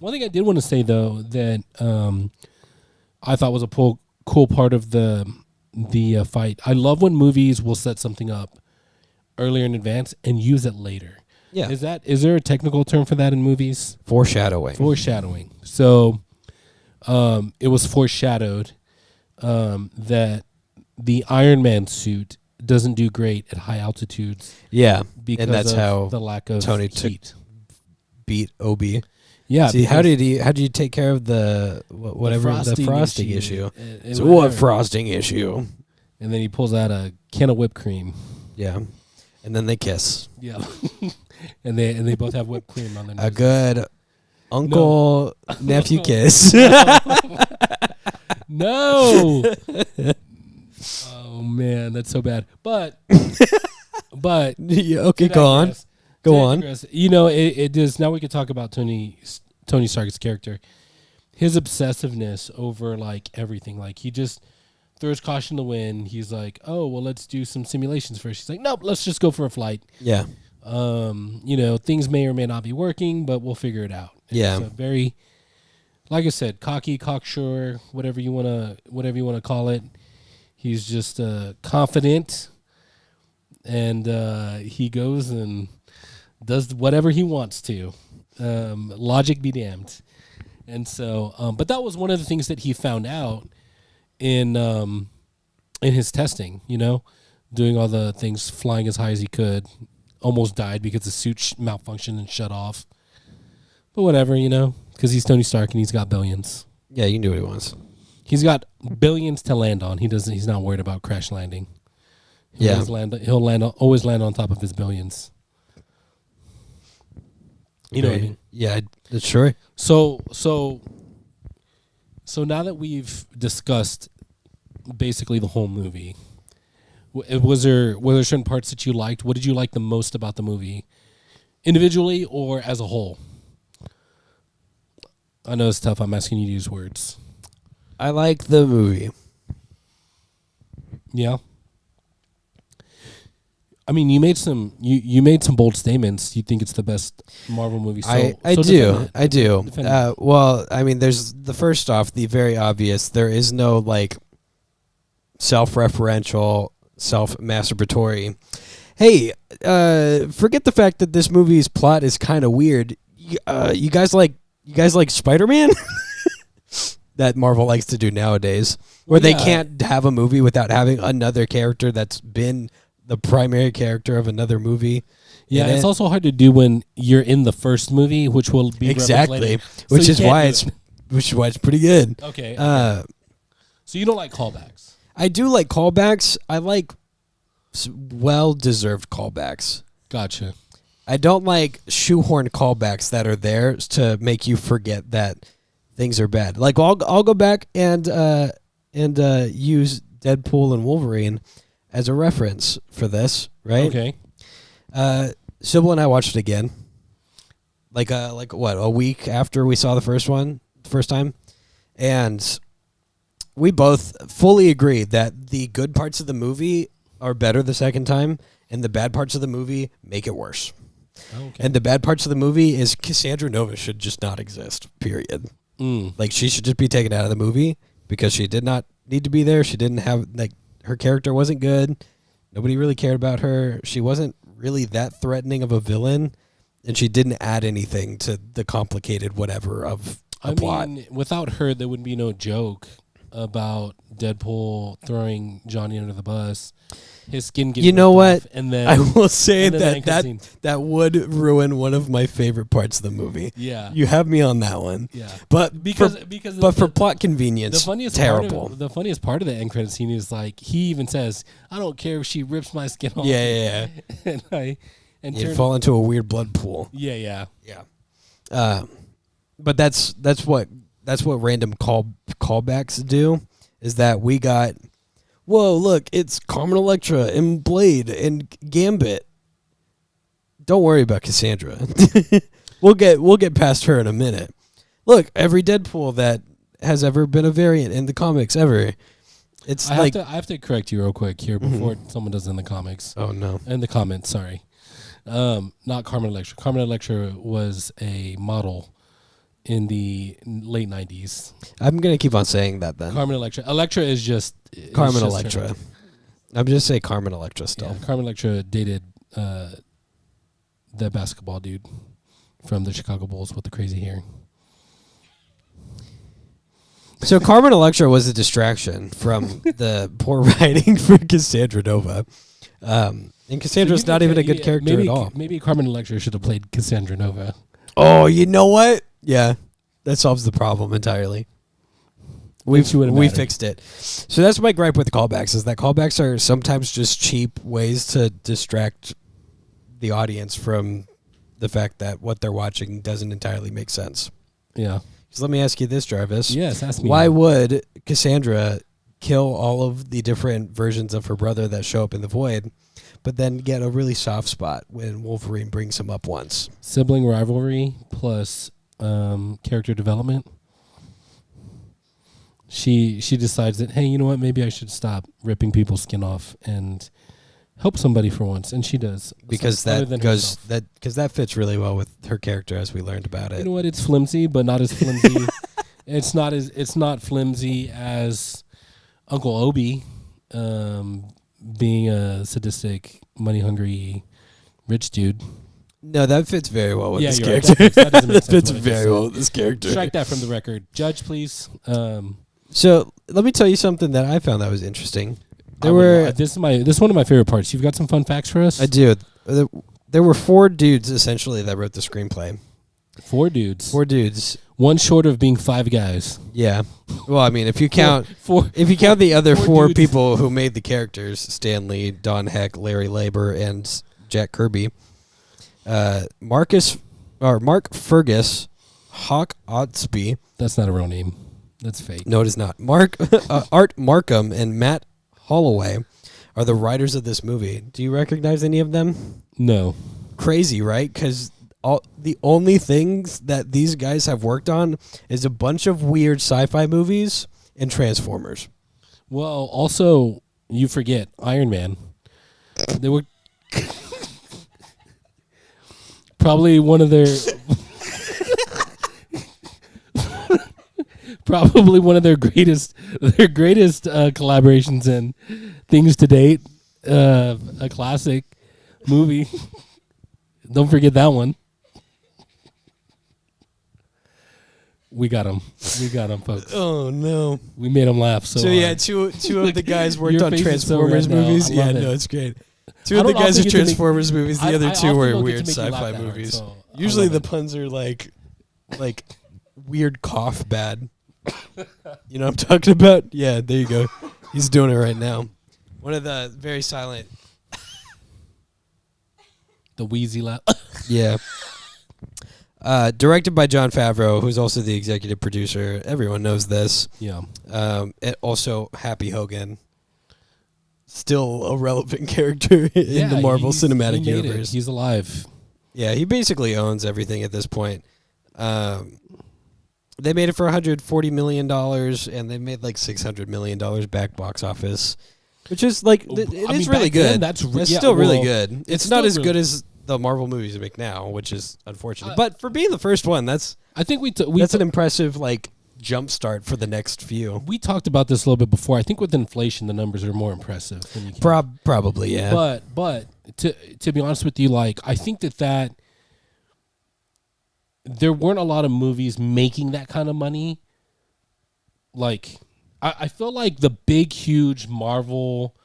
One thing I did want to say though that I thought was a cool part of the fight. I love when movies will set something up earlier in advance and use it later. Yeah. Is there a technical term for that in movies? Foreshadowing. So it was foreshadowed that the Iron Man suit doesn't do great at high altitudes. Yeah. Because and that's of how the lack of Tony heat. beat OB. Yeah. See, how did you take care of the frosting issue? So what frosting issue? And then he pulls out a can of whipped cream. Yeah. And then they kiss. Yeah. and they both have whipped cream on their noses. A good uncle nephew kiss. No. Oh man, that's so bad. But yeah, okay, go on. Go on. You know, it is. Now we could talk about Tony Stark's character. His obsessiveness over like everything. Like he just throws caution to the wind. He's like, oh well, let's do some simulations first. He's like, nope, let's just go for a flight. Yeah. You know, things may or may not be working, but we'll figure it out. And yeah. it's a very, like I said, cocky, cocksure, whatever you wanna call it. He's just confident, and he goes and does whatever he wants to. Logic be damned. And so, but that was one of the things that he found out in his testing. You know, doing all the things, flying as high as he could. Almost died because the suit malfunctioned and shut off. But whatever, you know, because he's Tony Stark and he's got billions. Yeah, you can do what he wants. He's got billions to land on. He's not worried about crash landing. He'll always land on top of his billions. You know what I mean? Yeah, that's true. So now that we've discussed basically the whole movie, were there certain parts that you liked? What did you like the most about the movie, individually or as a whole? I know it's tough. I'm asking you to use words. I like the movie. Yeah. I mean, you made some bold statements. You think it's the best Marvel movie? I do. Well, I mean, there's the first off, the very obvious. There is no like self-referential, self-masturbatory. Hey, forget the fact that this movie's plot is kind of weird. You guys like Spider-Man? That Marvel likes to do nowadays, where they can't have a movie without having another character that's been the primary character of another movie. Yeah, it's also hard to do when you're in the first movie, which will be exactly, which is why it's pretty good. Okay. So you don't like callbacks? I do like callbacks. I like well-deserved callbacks. Gotcha. I don't like shoehorn callbacks that are there to make you forget that things are bad. Like I'll go back and use Deadpool and Wolverine as a reference for this, right? Okay. Sybil and I watched it again. Like a week after we saw the first time, and we both fully agreed that the good parts of the movie are better the second time, and the bad parts of the movie make it worse. Okay. And the bad parts of the movie is Cassandra Nova should just not exist, period. Like, she should just be taken out of the movie because she did not need to be there. She didn't have, like, her character wasn't good. Nobody really cared about her. She wasn't really that threatening of a villain, and she didn't add anything to the complicated whatever of a plot. I mean, without her, there would be no joke about Deadpool throwing Johnny under the bus. His skin getting you know what? Off, and then I will say that would ruin one of my favorite parts of the movie. Yeah, you have me on that one. Yeah, but for plot convenience, the funniest terrible. The funniest part of the end credit scene is like he even says, "I don't care if she rips my skin off." Yeah. and you fall into a weird blood pool. Yeah. But that's what random callbacks do. Is that we got. Whoa, look, it's Carmen Electra and Blade and Gambit. Don't worry about Cassandra. We'll get past her in a minute. Look, every Deadpool that has ever been a variant in the comics ever. I have to correct you real quick here before someone does in the comics. Oh no. In the comments, sorry. Not Carmen Electra. Carmen Electra was a model in the late 90s. I'm gonna keep on saying that then. Carmen Electra. Electra is just Carmen just Electra. her. I'm just say Carmen Electra still. Yeah, Carmen Electra dated the basketball dude from the Chicago Bulls with the crazy hair. So Carmen Electra was a distraction from the poor writing for Cassandra Nova. And Cassandra's not even a good character at all. Maybe Carmen Electra should have played Cassandra Nova. Oh, you know what? Yeah, that solves the problem entirely. We fixed it. So that's my gripe with the callbacks, is that callbacks are sometimes just cheap ways to distract the audience from the fact that what they're watching doesn't entirely make sense. Yeah. So let me ask you this, Jarvis. Yes, ask me. Why would Cassandra kill all of the different versions of her brother that show up in the Void, but then get a really soft spot when Wolverine brings him up once? Sibling rivalry plus character development. She decides that, hey, you know what? Maybe I should stop ripping people's skin off and help somebody for once, and she does. Because that fits really well with her character, as we learned about it. You know what? It's flimsy, but not as flimsy. It's not flimsy as Uncle Obi, being a sadistic, money hungry, rich dude. No, that fits very well with this you're character. Right. That fits very well with this character. Strike that from the record, Judge, please. So let me tell you something that I found that was interesting. This is one of my favorite parts. You've got some fun facts for us? I do. There were 4 dudes essentially that wrote the screenplay. 4 dudes. 4 dudes. One short of being 5 guys. Yeah. Well, I mean, if you count the other 4 people who made the characters, Stan Lee, Don Heck, Larry Lieber, and Jack Kirby, Mark Fergus, Hawk Otsby. That's not a real name. That's fake. No, it is not. Art Markham and Matt Holloway are the writers of this movie. Do you recognize any of them? No. Crazy, right? Because the only things that these guys have worked on is a bunch of weird sci-fi movies and Transformers. Well, also, you forget Iron Man. They were probably one of their greatest collaborations and things to date. A classic movie. Don't forget that one. We got him, folks. Oh no, we made him laugh. So yeah, two of the guys worked on Transformers movies. Yeah, no, it's great. Two of the guys are Transformers movies. The other 2 were weird sci-fi movies. So usually the puns are like weird cough bad. You know what I'm talking about? Yeah, there you go. He's doing it right now. One of the very silent. The wheezy laugh. Yeah. Directed by Jon Favreau, who's also the executive producer. Everyone knows this. Yeah. And also Happy Hogan. Still a relevant character in the Marvel Cinematic Universe. He's alive. Yeah, he basically owns everything at this point. They made it for $140 million, and they made like $600 million back box office, which is like, it's really good. That's still really good. It's not as good as the Marvel movies make now, which is unfortunate. But for being the first one, that's an impressive jump start for the next few. We talked about this a little bit before. I think with inflation, the numbers are more impressive than you can. Probably, yeah. But to be honest with you, I think that there weren't a lot of movies making that kind of money. I feel like the big, huge Marvel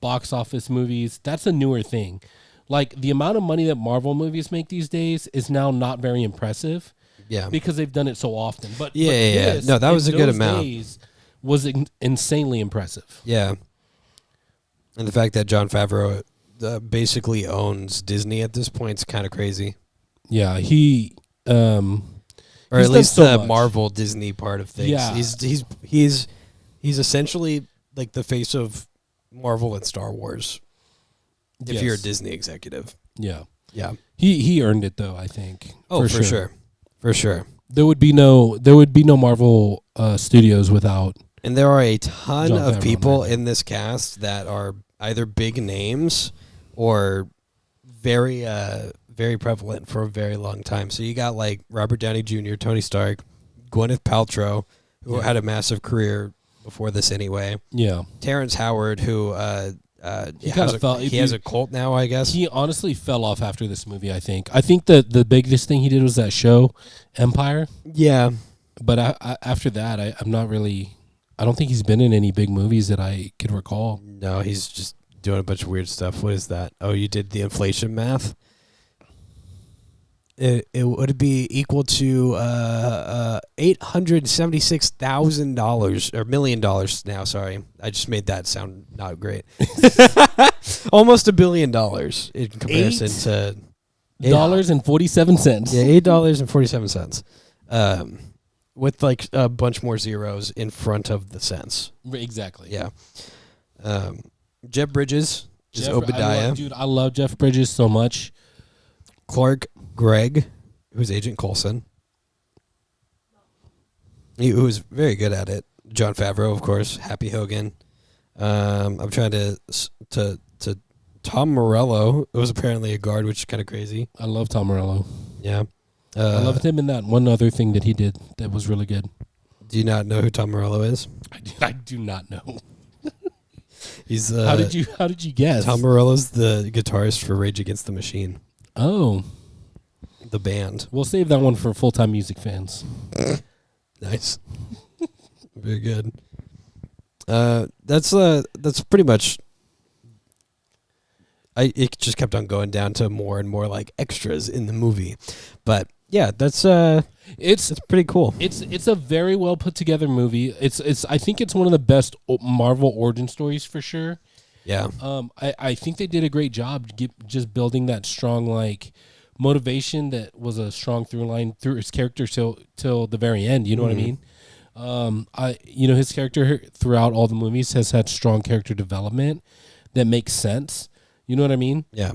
box office movies, that's a newer thing. The amount of money that Marvel movies make these days is now not very impressive. Yeah. Because they've done it so often. But yeah. No, that was a good amount. Was insanely impressive. Yeah. And the fact that Jon Favreau basically owns Disney at this point is kind of crazy. Yeah, he or at least the Marvel Disney part of things. Yeah. He's essentially the face of Marvel and Star Wars. If you're a Disney executive. Yeah. Yeah. He earned it though, I think. Oh, for sure. For sure. There would be no Marvel studios without. And there are a ton of people in this cast that are either big names or very very prevalent for a very long time. So you got like Robert Downey Jr., Tony Stark, Gwyneth Paltrow, who had a massive career before this anyway. Yeah. Terrence Howard, who He kind of fell. he has a cult now, I guess. He honestly fell off after this movie. I think that the biggest thing he did was that show, Empire. Yeah, But after that, I'm not really. I don't think he's been in any big movies that I could recall. no, he's just doing a bunch of weird stuff. What is that? Oh, you did the inflation math. It would be equal to $876,000 or $1 million now. Sorry, I just made that sound not great. Almost $1 billion in comparison to $8.47. Yeah, $8.47. With like a bunch more zeros in front of the cents. Exactly. Yeah. Jeff Bridges is Obadiah. I love Jeff Bridges so much. Clark Gregg, who's Agent Coulson. Who was very good at it. Jon Favreau, of course. Happy Hogan. I'm trying to Tom Morello. It was apparently a guard, which is kind of crazy. I love Tom Morello. Yeah. I loved him in that one other thing that he did that was really good. Do you not know who Tom Morello is? I do not know. He's how did you guess? Tom Morello's the guitarist for Rage Against the Machine. Oh, the band. We'll save that one for full-time music fans. Nice. Very good. That's pretty much. It just kept on going down to more and more like extras in the movie, but yeah, it's pretty cool. It's a very well put together movie. I think it's one of the best Marvel origin stories for sure. Yeah. I think they did a great job just building that strong like motivation that was a strong through line through his character till the very end. You know what I mean? His character throughout all the movies has had strong character development that makes sense. You know what I mean? Yeah.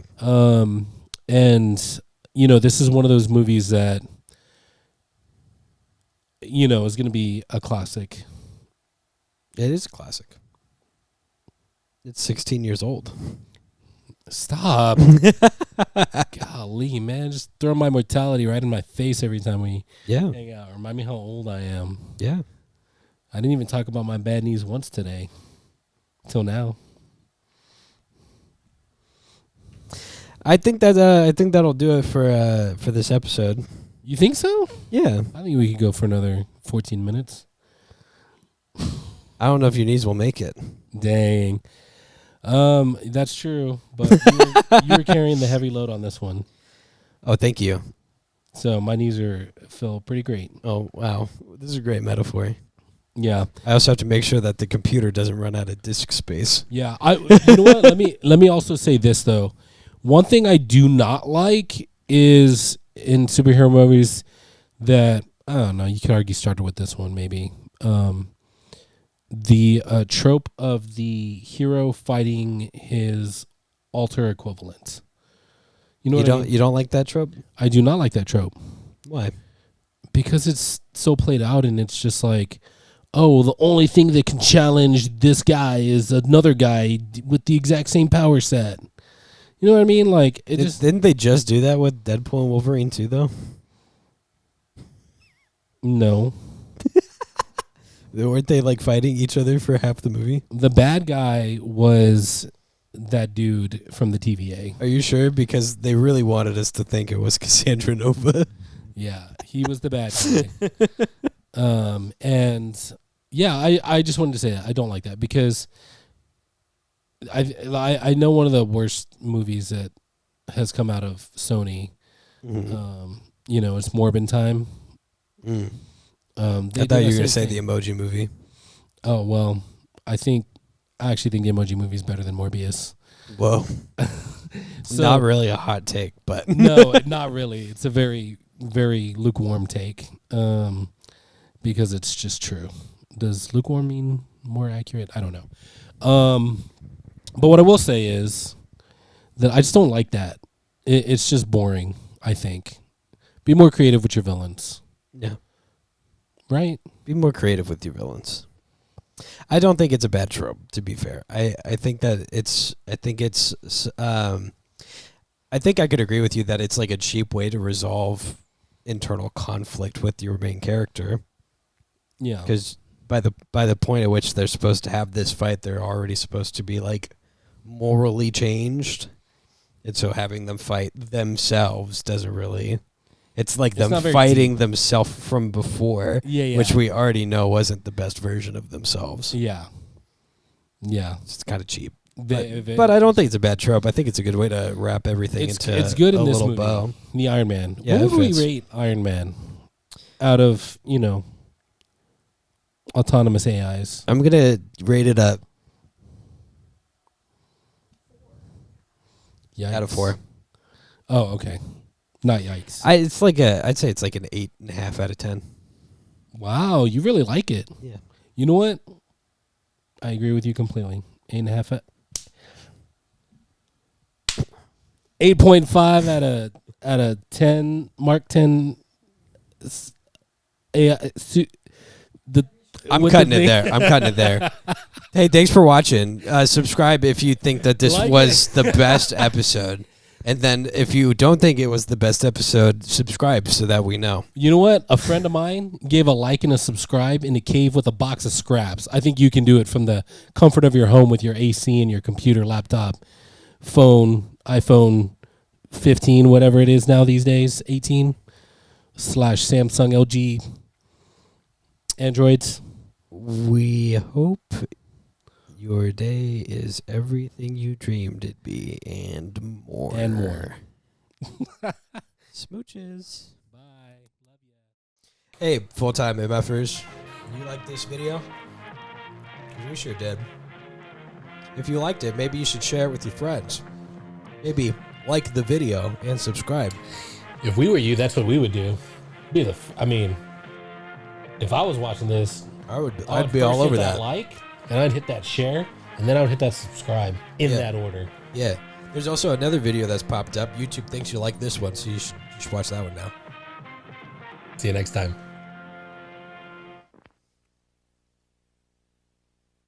And this is one of those movies that is going to be a classic. It is a classic. It's 16 years old. Stop. Golly, man. Just throw my mortality right in my face every time we hang out. Remind me how old I am. Yeah. I didn't even talk about my bad knees once today. Till now. I think that'll do it for this episode. You think so? Yeah. I think we could go for another 14 minutes. I don't know if your knees will make it. Dang. That's true, but you were carrying the heavy load on this one. Oh, thank you. So my knees feel pretty great. Oh, wow. This is a great metaphor. Yeah. I also have to make sure that the computer doesn't run out of disk space. Yeah. You know what? Let me also say this though. One thing I do not like is in superhero movies that I don't know. You could argue started with this one maybe. The trope of the hero fighting his alter equivalent. You know what I mean? You don't like that trope? I do not like that trope. Why? Because it's so played out and it's just like, oh, the only thing that can challenge this guy is another guy with the exact same power set. You know what I mean? Like didn't they just do that with Deadpool and Wolverine too, though? No. Weren't they like fighting each other for half the movie? The bad guy was that dude from the TVA. Are you sure? Because they really wanted us to think it was Cassandra Nova. Yeah, he was the bad guy. And yeah, I just wanted to say that I don't like that because I know one of the worst movies that has come out of Sony. Mm-hmm. It's Morbin Time. Mm. I thought you were going to say the Emoji Movie. Oh, well, I actually think the Emoji Movie is better than Morbius. Whoa. So, not really a hot take, but. No, not really. It's a very, very lukewarm take because it's just true. Does lukewarm mean more accurate? I don't know. But what I will say is that I just don't like that. It's just boring, I think. Be more creative with your villains. Yeah. Right? Be more creative with your villains. I don't think it's a bad trope, to be fair. I think I think I could agree with you that it's like a cheap way to resolve internal conflict with your main character. Yeah. Because by the point at which they're supposed to have this fight, they're already supposed to be like morally changed, and so having them fight themselves doesn't really. It's like them fighting themselves from before, which we already know wasn't the best version of themselves. Yeah. Yeah. It's kind of cheap. But I don't think it's a bad trope. I think it's a good way to wrap everything into it's good in a this little movie. bow. The Iron Man. Yeah, what would we rate Iron Man out of, autonomous AIs? I'm going to rate it up. Yikes. Out of 4. Oh, okay. Not yikes. I'd say it's like an 8.5 out of 10. Wow, you really like it. Yeah. You know what? I agree with you completely. 8.5. 8.5 out of 10. Mark 10. I'm cutting it there. Hey, thanks for watching. Subscribe if you think that this was the best episode. And then if you don't think it was the best episode, subscribe so that we know. You know what? A friend of mine gave a like and a subscribe in a cave with a box of scraps. I think you can do it from the comfort of your home with your AC and your computer, laptop, phone, iPhone 15, whatever it is now these days, 18, / Samsung, LG, Androids. We hope your day is everything you dreamed it'd be and more. And more. Smooches. Bye. Love ya. Hey, full-time MFers. You like this video? We sure did. If you liked it, maybe you should share it with your friends. Maybe like the video and subscribe. If we were you, that's what we would do. If I was watching this, I'd be all over that. Like, and I'd hit that share, and then I would hit that subscribe in that order. Yeah. There's also another video that's popped up. YouTube thinks you like this one, so you should watch that one now. See you next time.